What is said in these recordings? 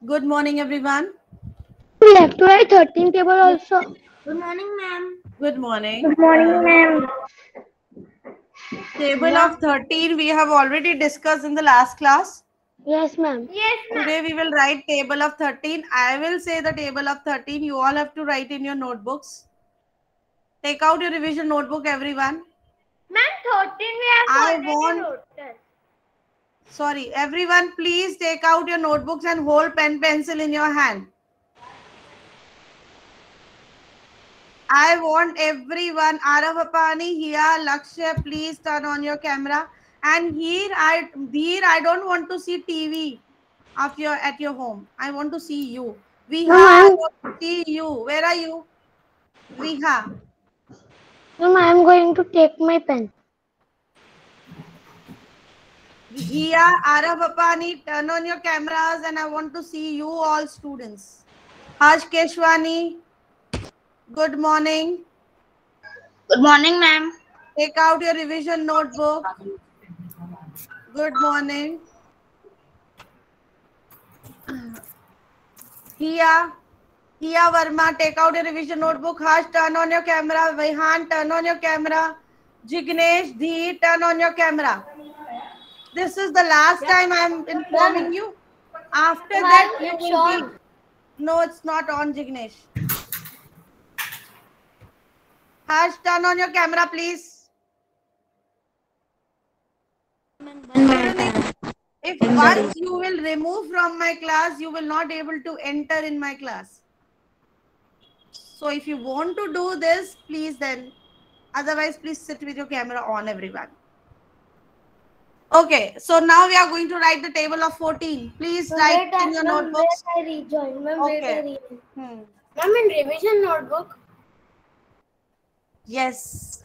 Good morning, everyone. We have to write 13 table also. Good morning, ma'am. Good morning. Good morning, ma'am. Table of 13 we have already discussed in the last class. Yes, ma'am. Yes, ma'am. Today we will write table of 13. I will say the table of 13. You all have to write in your notebooks. Take out your revision notebook, everyone. Ma'am, 13 we have I already want, wrote. sorry, everyone, please take out your notebooks and hold pen pencil in your hand. I want everyone, Arav Apani, here, Lakshya, please turn on your camera. And here I don't want to see TV of your at your home. I want to see you. Viha, No, I ma'am. want to see you. Where are you? Viha. No, I am going to take my pen. Here, Arav Apani, turn on your cameras and I want to see you all students. Harsh Keshwani, good morning. Good morning, ma'am. Take out your revision notebook. Good morning. Here. Hiya Verma, take out your revision notebook. Harsh, turn on your camera. Vihan, turn on your camera. Jignesh, Dhi, turn on your camera. This is the last time I am informing you. After that, you it's will be. on. No, it's not on, Jignesh. Harsh, turn on your camera, please. If once you will remove from my class, you will not able to enter in my class. So if you want to do this, please then. Otherwise, please sit with your camera on, everyone. Okay, so now we are going to write the table of 14. Please write in your notebooks. I rejoin. Ma'am, Okay. Ma'am, in revision notebook. Yes.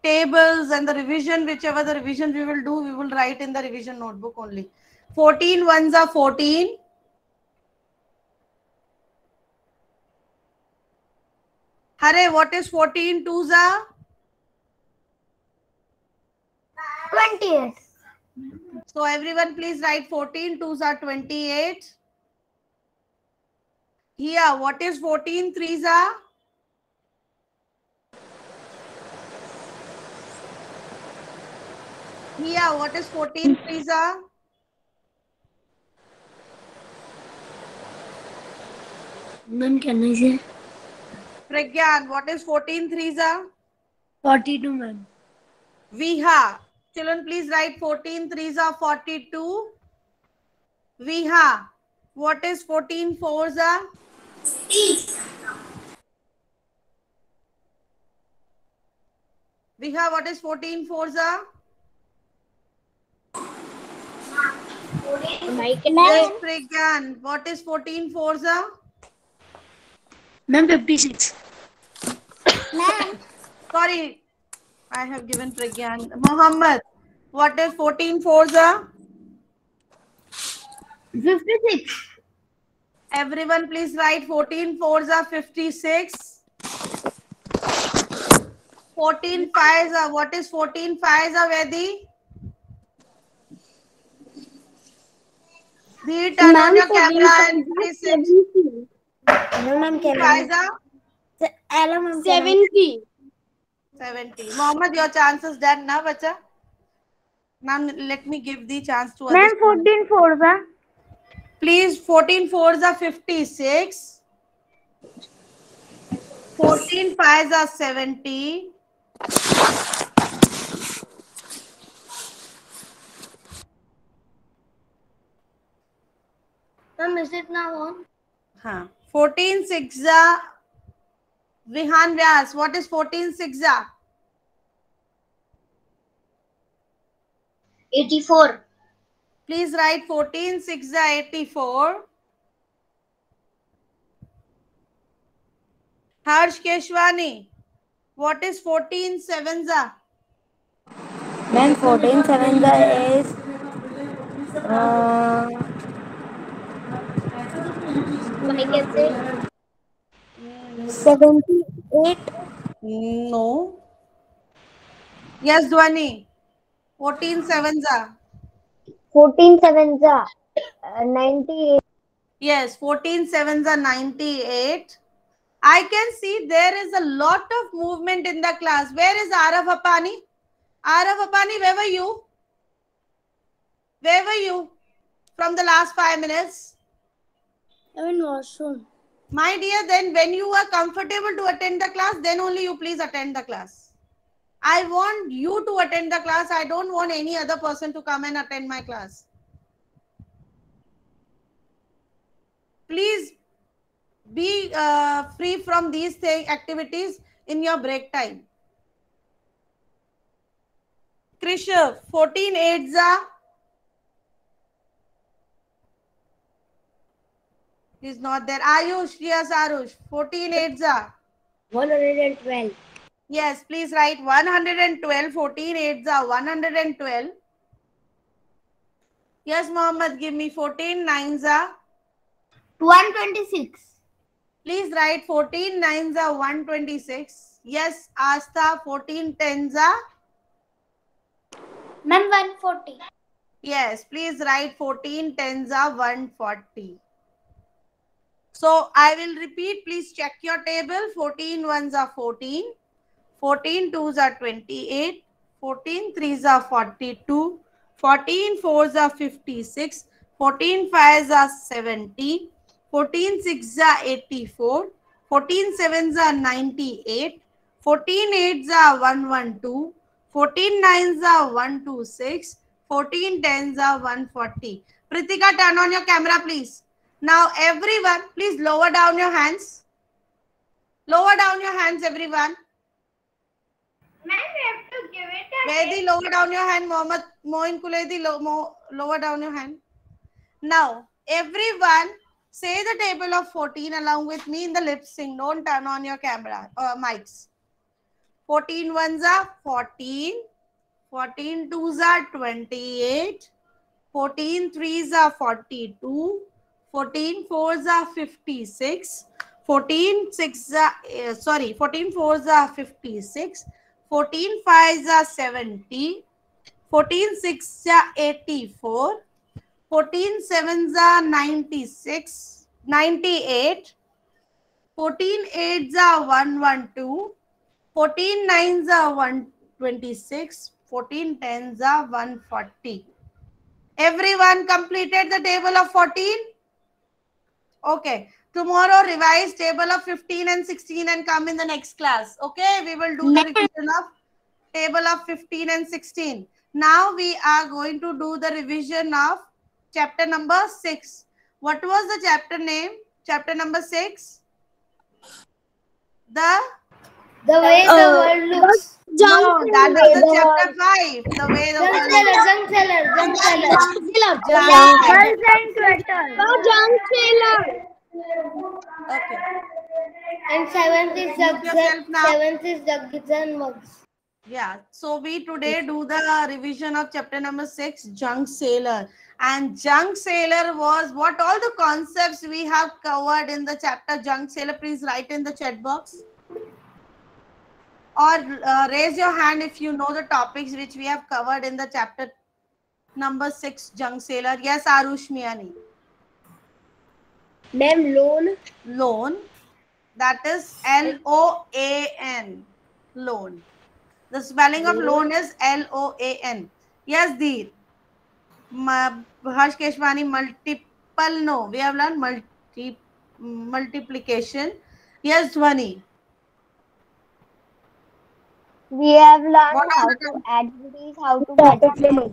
Tables and the revision, whichever the revision we will do, we will write in the revision notebook only. 14 ones are 14. Hare, what is 14 twos are? 28. So everyone please write 14 twos are 28. Here, what is 14 threes are? Here, what is 14 threes are? Ma'am, can I say? Pragyan, what is 14 threes are? 42, ma'am. Viha. Children, please write 14 threes are 42. Viha. What is 14 fours are? Viha, what is 14 fours are? Yes, Pragyan. What is 14 fours are? Ma'am, 56. Ma'am, Sorry, I have given Pragyan. Mohammed, what is 14 fours are? 56. Everyone, please write 14 fours are 56. 14 fives are, what is 14 fives are, Vedi? Dhi, turn on your camera and 56. Ma'am, 5s are? 70. 70. Mohammed, your chance is done now, bacha. Now let me give the chance to other Ma'am, students. 14 fours are. Please, 14 fours are 56. 14 fives are 70. Ma'am, is it now on? 14 sixes are Vihan Vyas. What is 14 sixes are? 84. Please write 14 sixes are 84. Harsh Keshwani. What is 14 sevens are? Ma'am, 14 sevens is I can say 78. No. Yes, Dhwani. 14 sevens are. 14 sevens are 98. Yes, 14 sevens are 98. I can see there is a lot of movement in the class. Where is Arav Apani? Arav Apani, where were you? Where were you from the last 5 minutes? I'm in washroom. My dear, then when you are comfortable to attend the class, then only you please attend the class. I want you to attend the class. I don't want any other person to come and attend my class. Please be free from these activities in your break time. Krisha, 14 eights are. He's not there. Ayush, yes, Arush. 14 eights are. 112. Yes, please write 112. 14 eights are 112. Yes, Mohammed, give me 14 nines are. 126. Please write 14 nines are 126. Yes, Asta, 14 tens are. Ma'am, 140. Yes, please write 14 tens are 140. So I will repeat, please check your table. 14 ones are 14. 14 twos are 28. 14 threes are 42. 14 fours are 56. 14 fives are 70. 14 sixes are 84. 14 sevens are 98. 14 eights are 112. 14 nines are 126. 14 tens are 140. Pritika, turn on your camera, please. Now, everyone, please lower down your hands. Lower down your hands, everyone. Ma'am, we have to give it a Vedi, lower down your hand. Mohammed Moin Kuledi, lower down your hand. Now, everyone, say the table of 14 along with me in the lip sync. Don't turn on your camera or mics. 14 ones are 14. 14 twos are 28. 14 threes are 42. 14 fours are 56. 14 14 fours are 56. 14 fives are 70. 14 sixes are 84. 14 sevens are 96. 98. 14 eights are 112. 14 nines are 126. 14 tens are 140. Everyone completed the table of 14? Okay. Tomorrow revise table of 15 and 16 and come in the next class. Okay. We will do the revision of table of 15 and 16. Now we are going to do the revision of chapter number 6. What was the chapter name? Chapter number 6? The way the world looks. No, that was the chapter 5. The way the world looks. Junk seller. Okay. And seventh is yourself now. Jugs and mugs. Yeah, so we today do the revision of chapter number 6, Junk Sailor. And Junk Sailor was what all the concepts we have covered in the chapter Junk Sailor. Please write in the chat box. Or raise your hand if you know the topics which we have covered in the chapter number 6, Junk Sailor. Yes, Arush Miani. Ma'am, loan. Loan. That is L-O-A-N. Loan. The spelling of loan is L-O-A-N. Yes, Deer. Harsh Keshwani, multiple. No, we have learned multiplication. Yes, Dhwani. We have learned how to add these, how to multiply.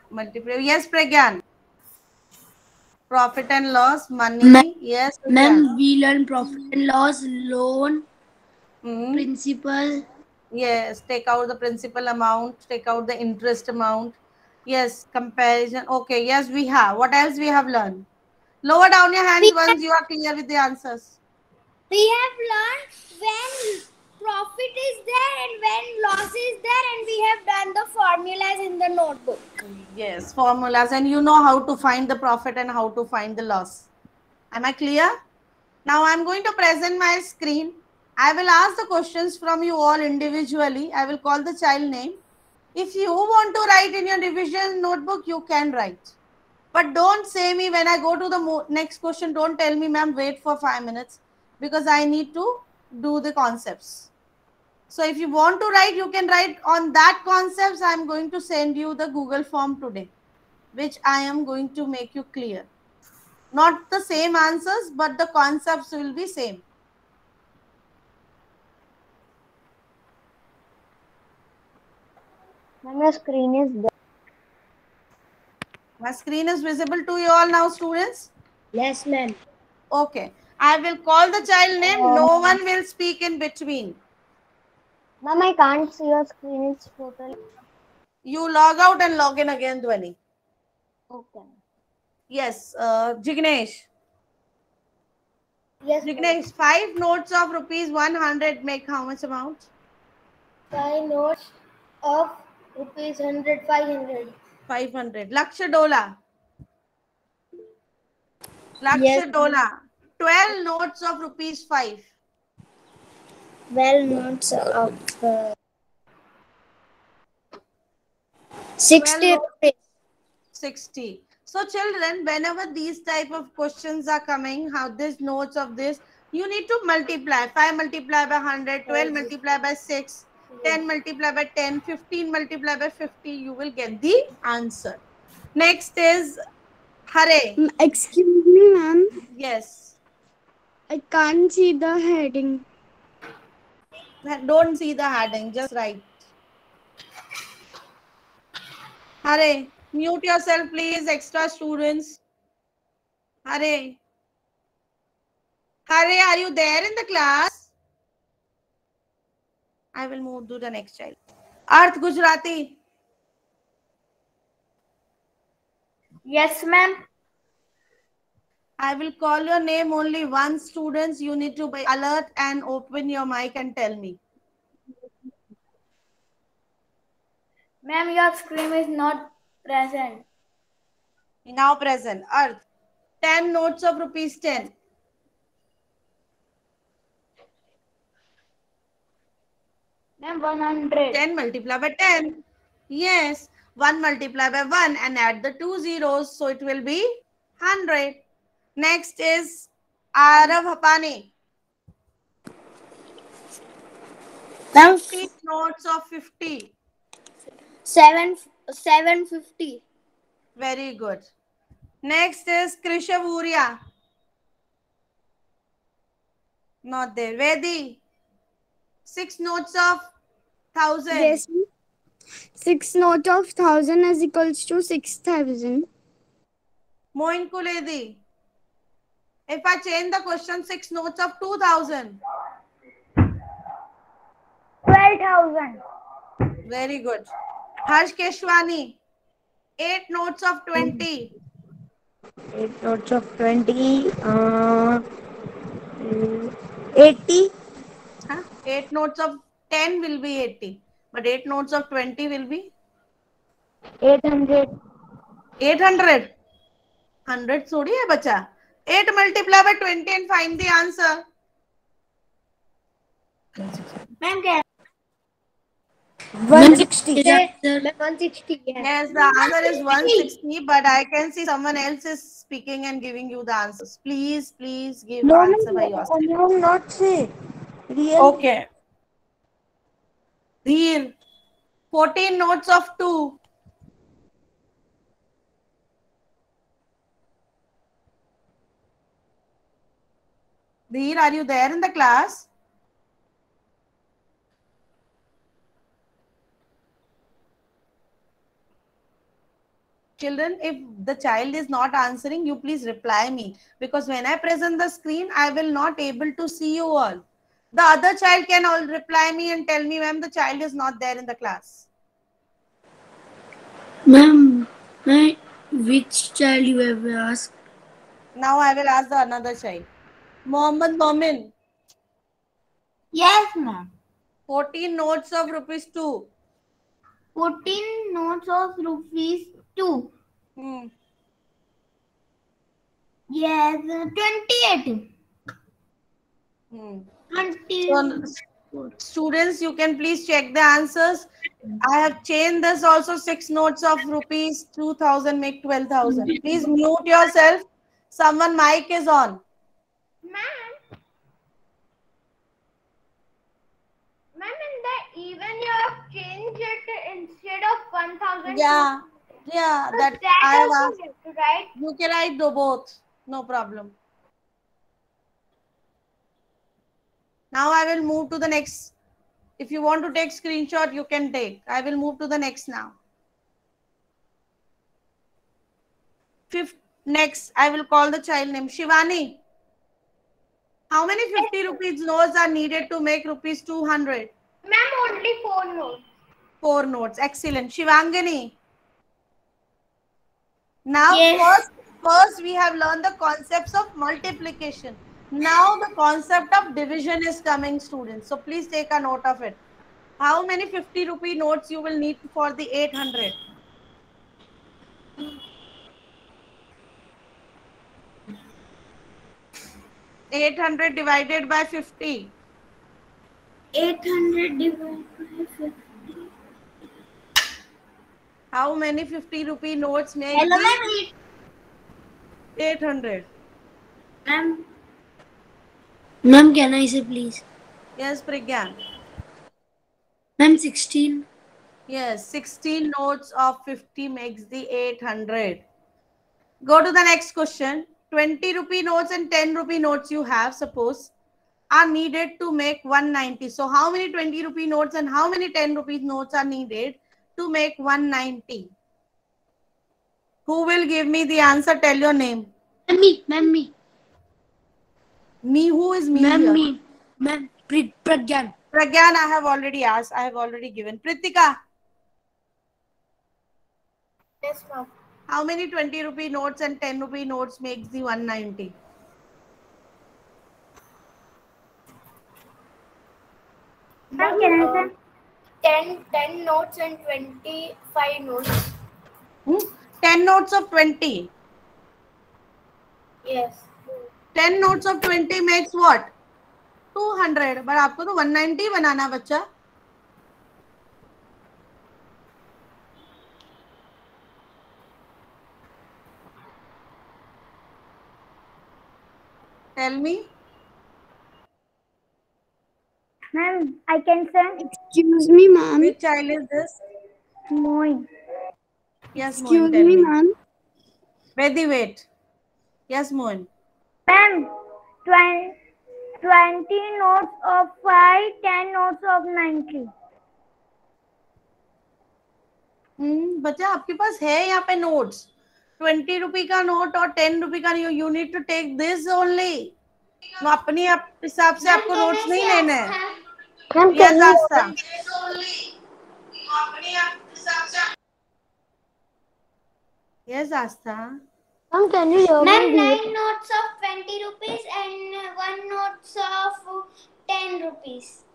Multiply. Yes, Pragyan. Profit and loss, money. Yes, Ma'am, we learn profit and loss, loan, principal. Yes, take out the principal amount, take out the interest amount. Yes, comparison. Okay, yes, we have. What else we have learned? Lower down your hands once you are clear with the answers. We have learned when profit is there and when loss is there, and we have done the formulas in the notebook. Yes, formulas, and you know how to find the profit and how to find the loss. Am I clear? Now I am going to present my screen. I will ask the questions from you all individually. I will call the child name. If you want to write in your revision notebook, you can write. But don't say me when I go to the next question, don't tell me, ma'am, wait for 5 minutes, because I need to do the concepts. So if you want to write, you can write on that concepts. I am going to send you the Google form today, which I am going to make you clear. Not the same answers, but the concepts will be same. Ma'am, your screen is there. My screen is visible to you all now, students? Yes, ma'am. Okay. I will call the child name. No one will speak in between. Ma'am, I can't see your screen. It's totally. You log out and log in again, Dhwani. Okay. Yes, Jignesh. Yes, Jignesh, 5 notes of rupees 100 make how much amount? 5 notes of rupees 100, 500. 500. Lakshya Dola. Yes. Lakshya Dola. 12 notes of rupees 5. 12 notes of 60 rupees. 60. So children, whenever these type of questions are coming, how these notes of this, you need to multiply. 5 multiply by 100, 12 multiply by 6, 10 multiply by 10, 15 multiply by 50, you will get the answer. Next is Hare. Excuse me, ma'am. Yes. I can't see the heading. Don't see the heading, just write. Hare, mute yourself, please, extra students. Hare. Hare, are you there in the class? I will move to the next child. Arth Gujarati. Yes, ma'am. I will call your name only once, students. You need to be alert and open your mic and tell me. Ma'am, your screen is not present. Now present. Arth. 10 notes of rupees 10. Ma'am, 100. 10 multiplied by 10. Yes. 1 multiplied by 1 and add the 2 zeros. So it will be 100. Next is Arav Hapani. Ma'am, 50 notes of 50. 750. Very good. Next is Krishav Uria. Not there. Vedi. 6 notes of 1000. Yes. 6 note of 1000 is equals to 6000. Moin Kuledi. If I change the question, 6 notes of 2000. 12,000. Very good. Harsh Keshwani. 8 notes of 20. 8 notes of 20. 80. Huh? 8 notes of 10 will be 80. But 8 notes of 20 will be 800. 800. 100 sorry hai bacha. 8 multiply by 20 and find the answer. Ma'am, can 160. 160. Yes, the answer is 160, but I can see someone else is speaking and giving you the answers. Please, please give answer by yourself. No, not say. Real. Okay. Dheer. 14 notes of 2. Dheer, are you there in the class? Children, if the child is not answering, you please reply me, because when I present the screen, I will not able to see you all. The other child can all reply me and tell me, ma'am, the child is not there in the class. Ma'am, which child you have asked? Now I will ask the another child. Mohammed Momin. Yes, ma'am. 14 notes of rupees 2. 14 notes of rupees 2. Yes, 28. 20. So, So, students, you can please check the answers. I have changed this also. 6 notes of rupees 2000 make 12,000. Please mute yourself. Someone mic is on. Ma'am, in the even you have changed it instead of 1,000. Yeah, So that that I have also asked. you have to write. You can write both. No problem. Now I will move to the next. If you want to take screenshot, you can take. I will move to the next now. Next, I will call the child name. Shivani. How many 50 rupees notes are needed to make rupees 200? Ma'am, only 4 notes. 4 notes. Excellent. Shivangani. Now, Yes. first we have learned the concepts of multiplication. Now the concept of division is coming, students. So please take a note of it. How many 50 rupee notes you will need for the 800? $800 divided by 50. 800 divided by 50. How many 50 rupee notes make Hello, the ma'am. 800? Ma'am, can I say please? Yes, Pragyan. Ma'am, 16. Yes, 16 notes of 50 makes the 800. Go to the next question. 20 rupee notes and 10 rupee notes you have, suppose, are needed to make 190. So how many 20 rupee notes and how many 10 rupee notes are needed to make 190? Who will give me the answer? Tell your name. Ma'am, me. Me, who is me Ma'am, here? me. Ma'am, Pragyan. Pragyan, I have already asked. I have already given. Pritika, Yes, ma'am. how many 20 rupee notes and 10 rupee notes makes the 190? Ma'am, can I say 10 notes and 25 notes? 10 notes of 20. Yes. 10 notes of 20 makes what? 200. But आपको तो 190 बनाना बच्चा. Tell me. Ma'am, I can say Excuse me, ma'am. Which child is this? Moin. Yes, Excuse Mohan, tell me, me. ma'am. Wait. Yes, Mohan. Ma'am, 20 notes of 5, 10 notes of 90. बच्चा आपके पास है यहाँ पे notes 20 रुपी का note और 10 rupee का नहीं. You need to take this only. अपने हिसाब से आपको नोट्स नहीं लेने हैं. Yes Astha. Yes, Astha. Ma'am, can you hear Ma'am, me? 9 notes of 20 rupees and 1 notes of 10 rupees.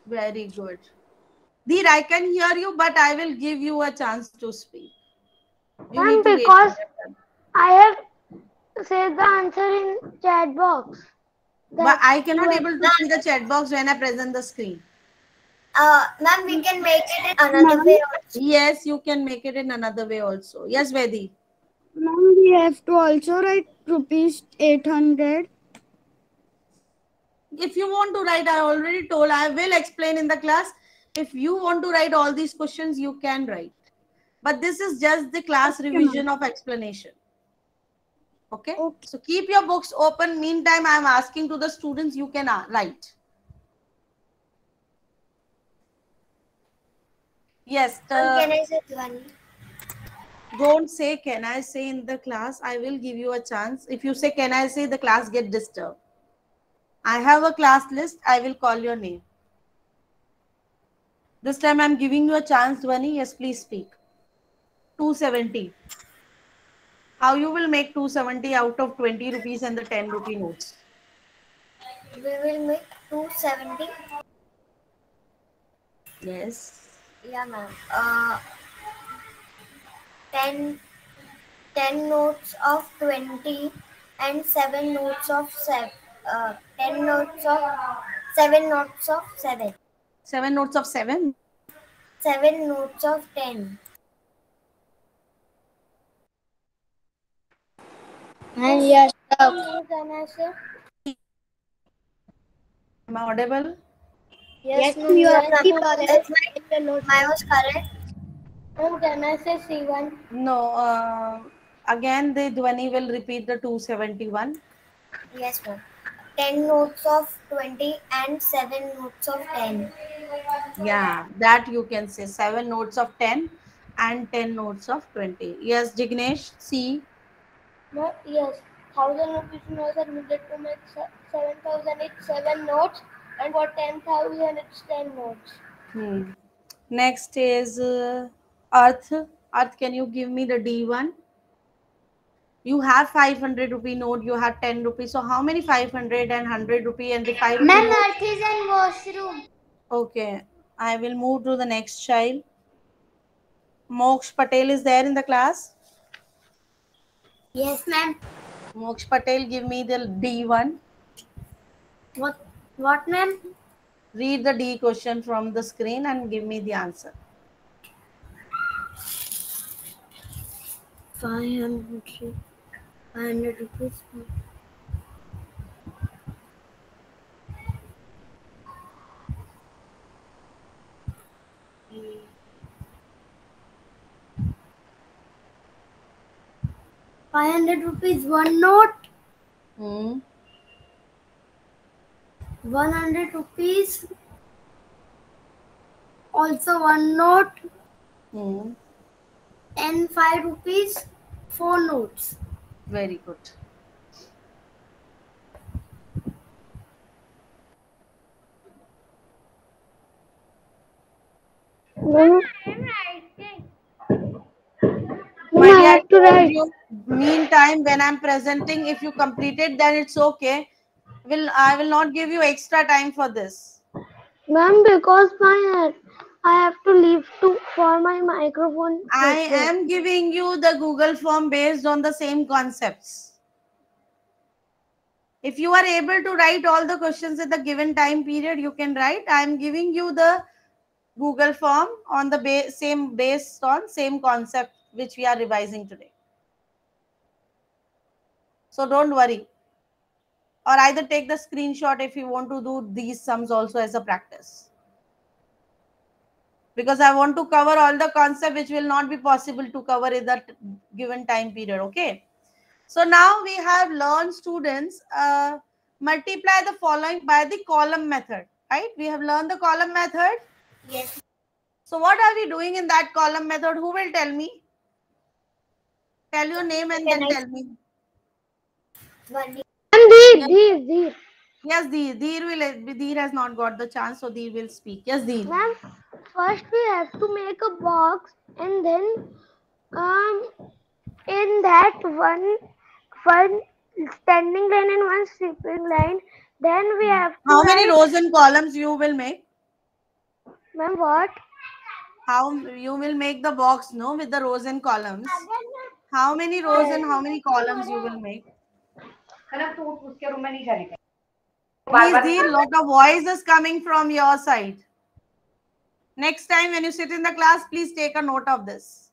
Very good. Dheer, I can hear you, but I will give you a chance to speak. You Ma'am, need to wait because for your turn. I have said the answer in chat box. But I cannot able to see the chat box when I present the screen. Ma'am, we can make it in another way also. Yes, you can make it in another way also. Yes, Vedi. Ma'am, we have to also write rupees 800. If you want to write, I already told, I will explain in the class. If you want to write all these questions, you can write. But this is just the class revision of explanation. Okay? So keep your books open. Meantime, I am asking to the students, you can write. Yes. Can I say one? Don't say can I say in the class. I will give you a chance. If you say can I say, the class get disturbed. I have a class list. I will call your name. This time I am giving you a chance, Dhwani. Yes, please speak. 270. How you will make 270 out of 20 rupees and the 10 rupee notes? We will make 270. Yes. Yeah, ma'am. 10 notes of 20 and 7 notes of 7. 7 notes of 7. 7 notes of 7. 7 notes of 10. And yes, Can I say? Am I audible? Yes, ma'am, you are very correct. I was correct. Can I say C1? No. Again, the Dhwani will repeat the 271. Yes, ma'am. 10 notes of 20 and 7 notes of 10. Yeah, that you can say 7 notes of 10 and 10 notes of 20. Yes, Jignesh, C. No, yes. 1,000 rupees notes are needed to make 7,000. It's 7 notes, and for 10,000, it's 10 notes. Hmm. Next is Earth. Earth, can you give me the D1? You have 500 rupee note, you have 10 rupees. So how many 500 and 100 rupee and the 5 rupee note? Earth is in washroom. Okay, I will move to the next child. Moksh Patel is there in the class. Yes, ma'am. Moksh Patel, give me the D1. What, ma'am? Read the D question from the screen and give me the answer. 500 rupees. ₹500 one note. Hmm. 100 rupees also one note, Hmm. and 5 rupees 4 notes. Very good. My I dear, I have to told write. you. Meantime, when I'm presenting, if you complete it, then it's okay. I will not give you extra time for this. Ma'am, because I have to leave for my microphone. I repair. am giving you the Google form based on the same concepts. If you are able to write all the questions in the given time period, you can write. I am giving you the Google form on the based on same concept which we are revising today. So don't worry. Or either take the screenshot if you want to do these sums also as a practice. Because I want to cover all the concept which will not be possible to cover in that given time period. Okay. So now we have learned, students, multiply the following by the column method, right? We have learned the column method. Yes. So what are we doing in that column method? Who will tell me? Tell your name and then tell me. One. And Dheer. Yes, Dheer has not got the chance, so Dheer will speak. Yes, Dheer. Ma'am, first we have to make a box, and then in that one standing line and one sleeping line, then we have to How many write. rows and columns you will make? Ma'am, what? How you will make the box, no, with the rows and columns? How many rows and how many columns you will make? Please, Dheer, lot of voice is coming from your side. Next time when you sit in the class, please take a note of this.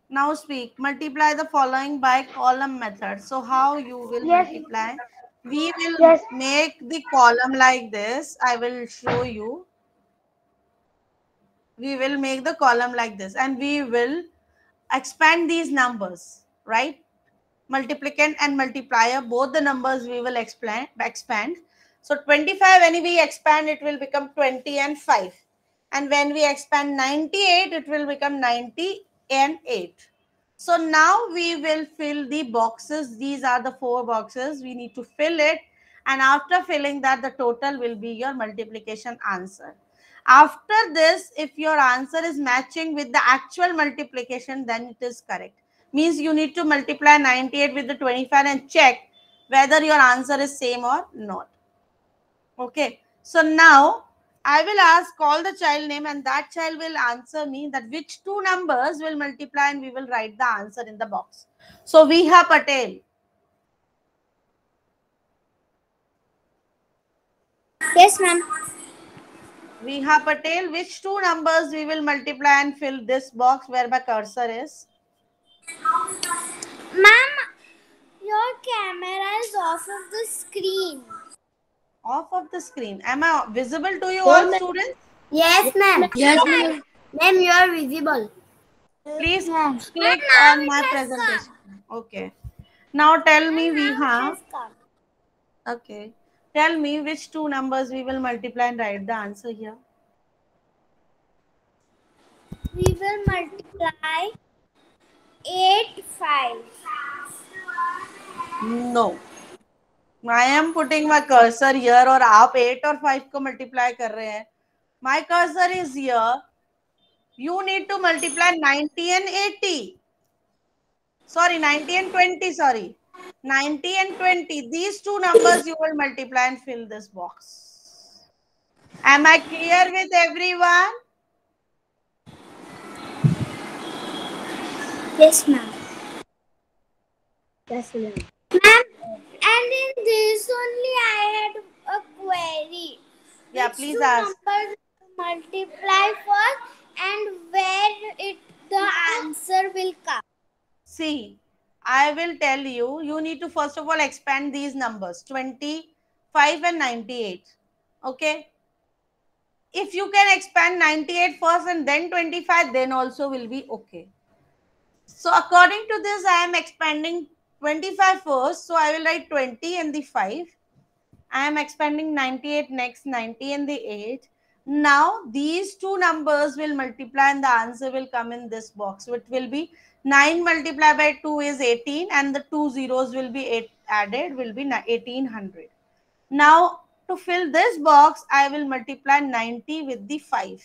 Now speak. Multiply the following by column method. So how you will multiply? We will make the column like this. I will show you. We will make the column like this and we will expand these numbers, right? Multiplicand and multiplier, both the numbers we will expand. So 25, when we expand, it will become 20 and 5. And when we expand 98, it will become 90 and 8. So now we will fill the boxes. These are the 4 boxes. We need to fill it. And after filling that, the total will be your multiplication answer. After this, if your answer is matching with the actual multiplication, then it is correct. Means you need to multiply 98 with the 25 and check whether your answer is same or not. Okay. So now I will ask, call the child name, and that child will answer me that which 2 numbers will multiply, and we will write the answer in the box. So Viha Patel. Yes, ma'am. Viha Patel, which two numbers we will multiply and fill this box where my cursor is? Ma'am, your camera is off of the screen. Off of the screen. Am I visible to you all, students? Yes, ma'am. Yes, ma'am. Ma'am, you are visible. Please click on my presentation. Okay. Now tell me, Viha. Okay. Tell me which two numbers we will multiply and write the answer here. We will multiply 8, 5. No. I am putting my cursor here और आप 8 और 5 को multiply कर रहे हैं. My cursor is here. You need to multiply 90 and 80. Sorry, 90 and 20, sorry. 90 and 20. These two numbers you will multiply and fill this box. Am I clear with everyone? Yes, ma'am. Yes, ma'am. Ma'am, and in this only I had a query. Yeah, Which please two ask. numbers multiply first and where the answer will come? See, I will tell you, you need to first of all expand these numbers, 25 and 98. Okay? If you can expand 98 first and then 25, then also will be okay. So according to this, I am expanding 25 first. So I will write 20 and the 5. I am expanding 98 next, 90 and the 8. Now these two numbers will multiply and the answer will come in this box. So it will be 9 multiplied by 2 is 18 and the two zeros will be added, will be 1800. Now to fill this box, I will multiply 90 with the 5,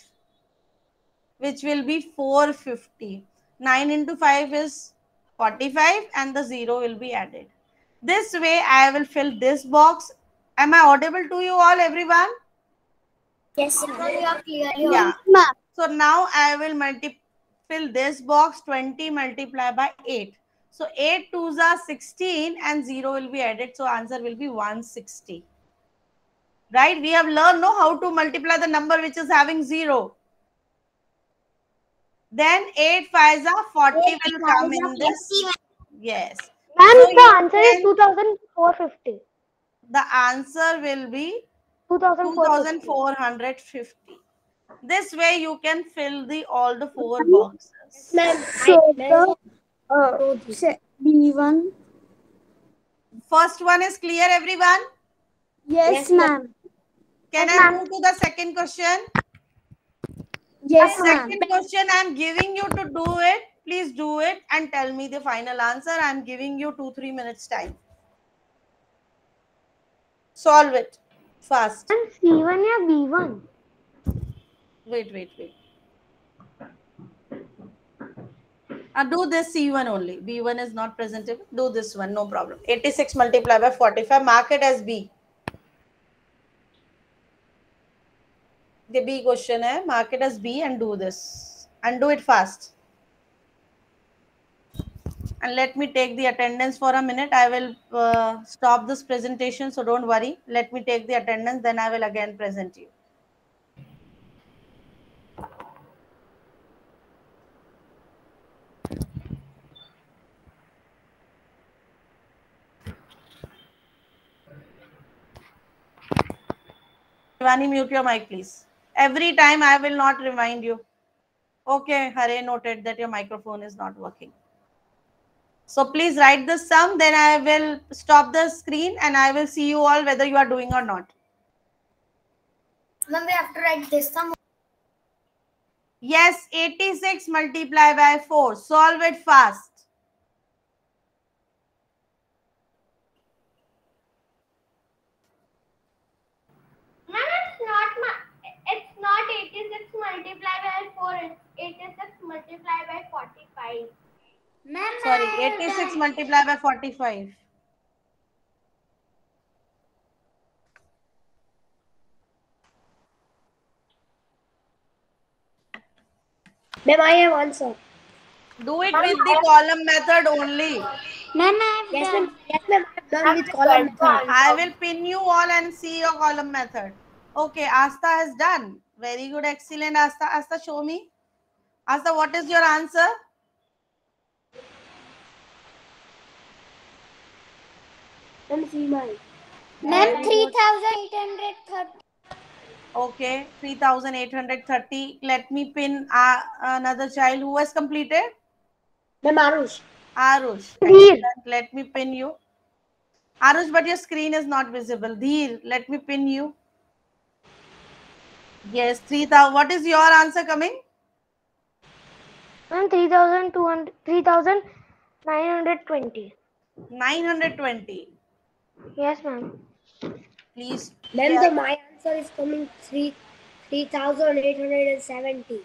which will be 450. 9 into 5 is 45 and the 0 will be added. This way I will fill this box. Am I audible to you all, everyone? Yes, ma'am. You are clearly Yeah. So now I will fill this box 20 multiplied by 8. So 8 twos are 16 and 0 will be added. So answer will be 160. Right? We have learned how to multiply the number which is having 0. Then 8 5s are 40 will come in this. Yes. Ma'am, So the answer is 2450. The answer will be 2450. This way you can fill all the 4 boxes. So the B1. First one is clear, everyone? Yes, ma'am. Can I move to the second question? Yes, ma'am. Second question, I am giving you to do it. Please do it and tell me the final answer. I am giving you 2-3 minutes time. Solve it fast. And C1 या B1? Wait. Do this C1 only. B1 is not presentable. Do this one, no problem. 86 multiplied by 45. Mark it as B. The B question hai. Mark it as B and do this. And do it fast. And let me take the attendance for a minute. I will stop this presentation, so don't worry. Let me take the attendance, then I will again present you. Shivani, mute your mic, please. Every time I will not remind you. Okay, Hare noted that your microphone is not working. So please write the sum, then I will stop the screen and I will see you all whether you are doing or not. Ma'am, we have to write this sum. Yes, 86 multiplied by 4. Solve it fast. It's not 86 multiplied by 4. It's 86 multiplied by 45. Sorry, 86 multiplied by 45. Ma'am, I have answered. Do it with the column method only. Ma'am, yes, ma'am. Yes, ma'am. I have done with column method. I will pin you all and see your column method. Okay, Asta has done. Very good. Excellent. Asta, Asta, show me. Asta, what is your answer? Let me see mine. Ma'am, 3,830. Okay, 3,830. Let me pin another child who has completed. Ma'am, Arush. Arush. Dheer. Excellent. Let me pin you. Arush, but your screen is not visible. Dheer, let me pin you. Yes, 3,000. What is your answer coming? Ma'am, 3,920. 920. Yes, ma'am. Please. Ma'am, Yeah. my answer is coming 3,870.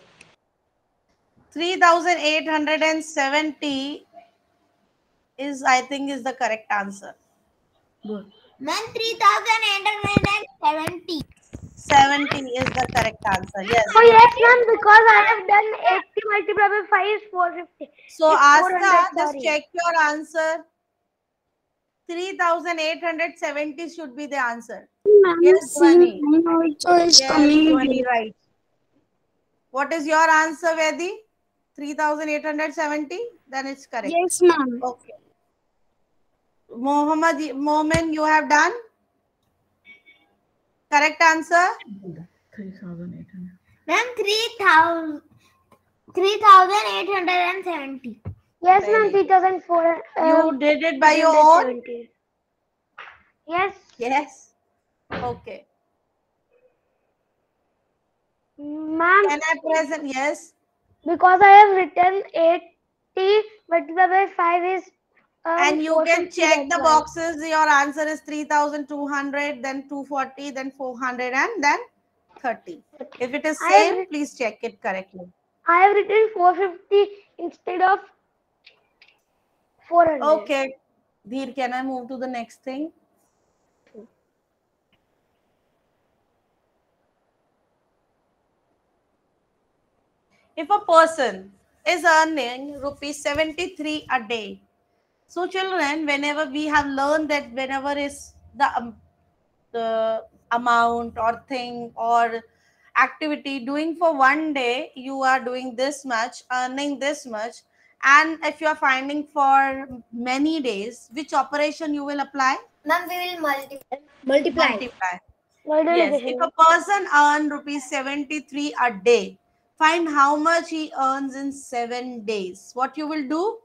3,870 is, I think, is the correct answer. Good. Ma'am, 3,870. 70 is the correct answer. Yes. Oh, yes, ma'am, because I have done 80 multiplied by 5 is 450. So, It's Asta, 400, just sorry. check your answer. 3,870 should be the answer. Ma'am, Yes, Dhwani. C9 also is Yes, coming Dhwani, here. right. What is your answer, Vedi? 3,870? Then it's correct. Yes, ma'am. Okay. Momin, you have done? Correct answer? 3,800. Ma'am, 3,870. Yes, ma'am, Very good. 3,400. You did it by your own? Yes, Yes. Okay. ma'am, Can I present? Yes. because I have written 80 multiplied by 5 is And you can 450, check that's the why. boxes. Your answer is 3,200, then 240, then 400, and then 30. If it is I have same, please check it correctly. I have written 450 instead of 400. Okay. Dheer, can I move to the next thing? If a person is earning rupees 73 a day, so children, whenever we have learned that whenever is the amount or thing or activity doing for one day, you are doing this much, earning this much, and if you are finding for many days, which operation you will apply? Ma'am, we will multiply. Multiply. Yes, if Multiplication. a person earn rupees 73 a day, find how much he earns in 7 days. What you will do?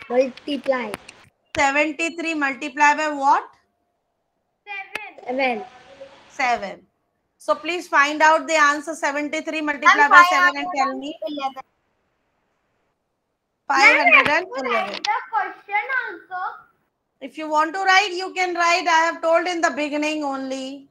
Multiply. 73 multiply by what? 7. 7. So please find out the answer. 73 multiply by 7 and tell me. 11. 511. The question also. If you want to write, you can write. I have told in the beginning only.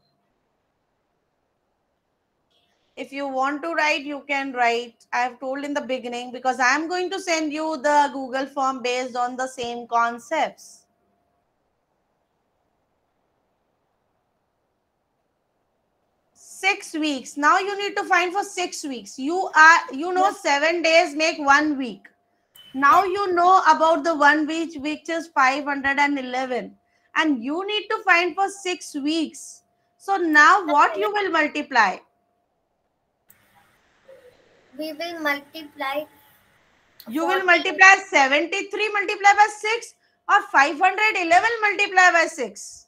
If you want to write, you can write. I have told in the beginning because I am going to send you the Google form based on the same concepts. Six weeks. Now you need to find for 6 weeks. You know 7 days make 1 week. Now you know about the 1 week, which is 511. And you need to find for 6 weeks. So now what you will multiply? We will multiply. You will multiply 73 multiply by 6 or 511 multiply by 6.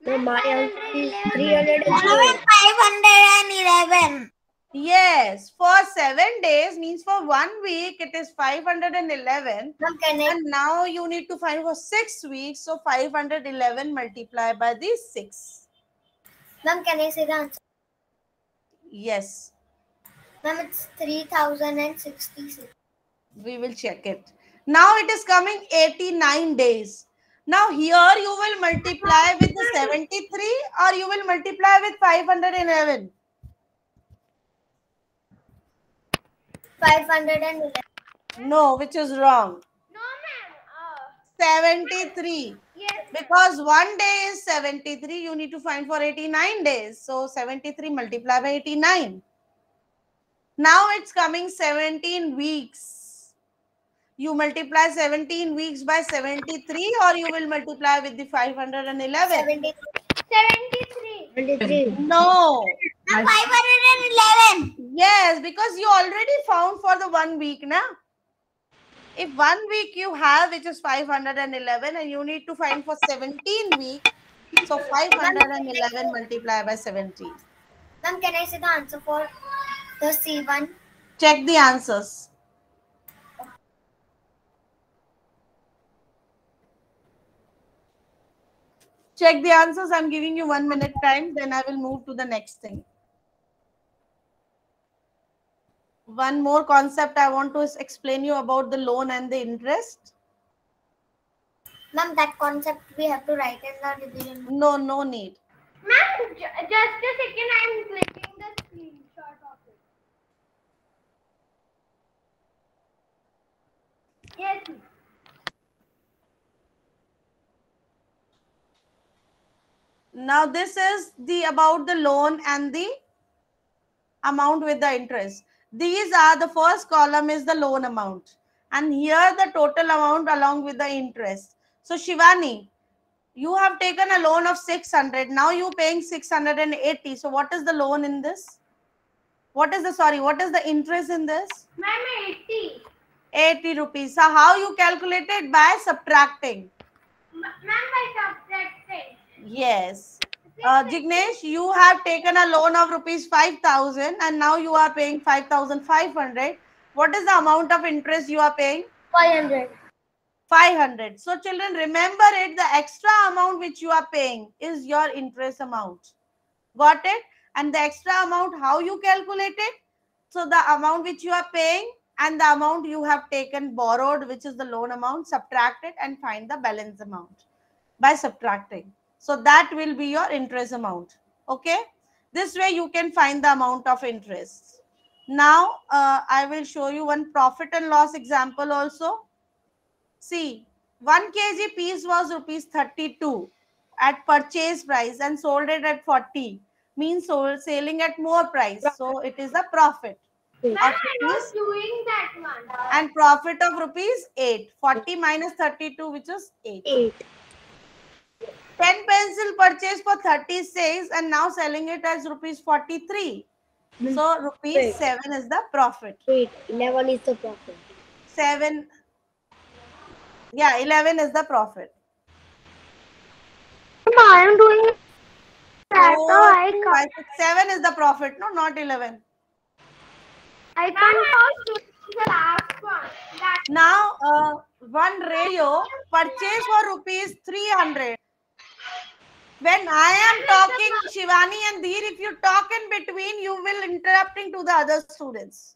So my answer is 312. 511. Yes, for 7 days means for 1 week it is 511. Ma'am, can I? And now you need to find for 6 weeks. So 511 multiply by the 6. Ma'am, can I say the answer? Yes, Ma'am, it's 3,066. we will check it. Now it is coming 89 days. Now here you will multiply with the 73 or you will multiply with 511. 511. No, which is wrong. No, ma'am. 73. Yes. Because 1 day is 73, you need to find for 89 days. So 73 multiply by 89. Now it's coming 17 weeks. You multiply 17 weeks by 73 or you will multiply with the 511. 73. 23. No. 511. Yes, because you already found for the 1 week, na? If 1 week you have, which is 511, and you need to find for 17 weeks, so 511 multiplied by 17. Ma'am, can I see the answer for the C1? Check the answers. Check the answers. I'm giving you 1 minute time. Then I will move to the next thing. One more concept I want to explain you about the loan and the interest. Ma'am, that concept we have to write in the revision. No need. Ma'am, just a second. I'm clicking the screenshot of it. Yes. Now this is the about the loan and the amount with the interest. These are the first column is the loan amount, and here the total amount along with the interest. So Shivani, you have taken a loan of 600. Now you paying 680. So what is the loan in this? What is the interest in this? Ma'am, 80. 80 rupees. So how you calculate it? By subtracting. Ma'am, by subtracting. Yes. Jignesh, you have taken a loan of rupees 5,000 and now you are paying 5,500. What is the amount of interest you are paying? 500. 500. So children, remember it, the extra amount which you are paying is your interest amount. Got it? And the extra amount, how you calculate it? So the amount which you are paying and the amount you have taken borrowed, which is the loan amount, subtract it and find the balance amount by subtracting. So that will be your interest amount. Okay. This way you can find the amount of interest. Now I will show you one profit and loss example also. See, 1 kg piece was rupees 32 at purchase price and sold it at 40. Means selling at more price. So it is a profit. Ma'am, Of I rupees, was doing that one. and profit of rupees 8. 40 minus 32, which is 8. 8. 10 pencil purchased for 36 and now selling it as rupees 43. So rupees 7 is the profit. 8. 11 is the profit. 7. Yeah, 11 is the profit. I am doing that. 4, 2, 5, 6, 7 is the profit. No, not 11. I was doing the last one. That Now, one radio purchase for rupees 300. When I am talking, Shivani and Dheer, if you talk in between, you will interrupting to the other students.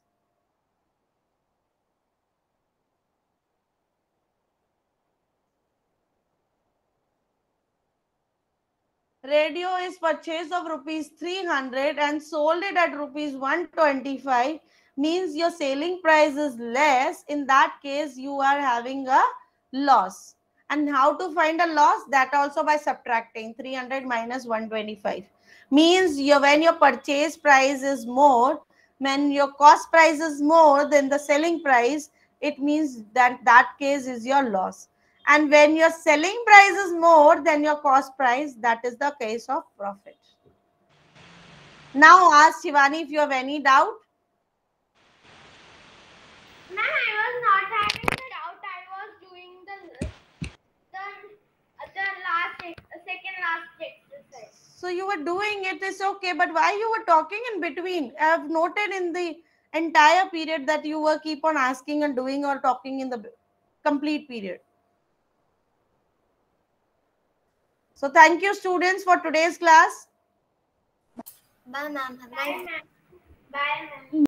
Radio is purchased of rupees 300 and sold it at rupees 125. Means your selling price is less. In that case, you are having a loss. And how to find a loss? That also by subtracting 300 minus 125. Means when your purchase price is more, when your cost price is more than the selling price, it means that case is your loss. And when your selling price is more than your cost price, that is the case of profit. Now ask Shivani if you have any doubt. Ma'am, I was not having the doubt. I was doing the second last exercise. So you were doing it, is okay, but why you were talking in between? I have noted in the entire period that you were keep on asking and doing or talking in the complete period. So thank you students for today's class. Bye, ma'am. Have a nice day. Bye, ma'am.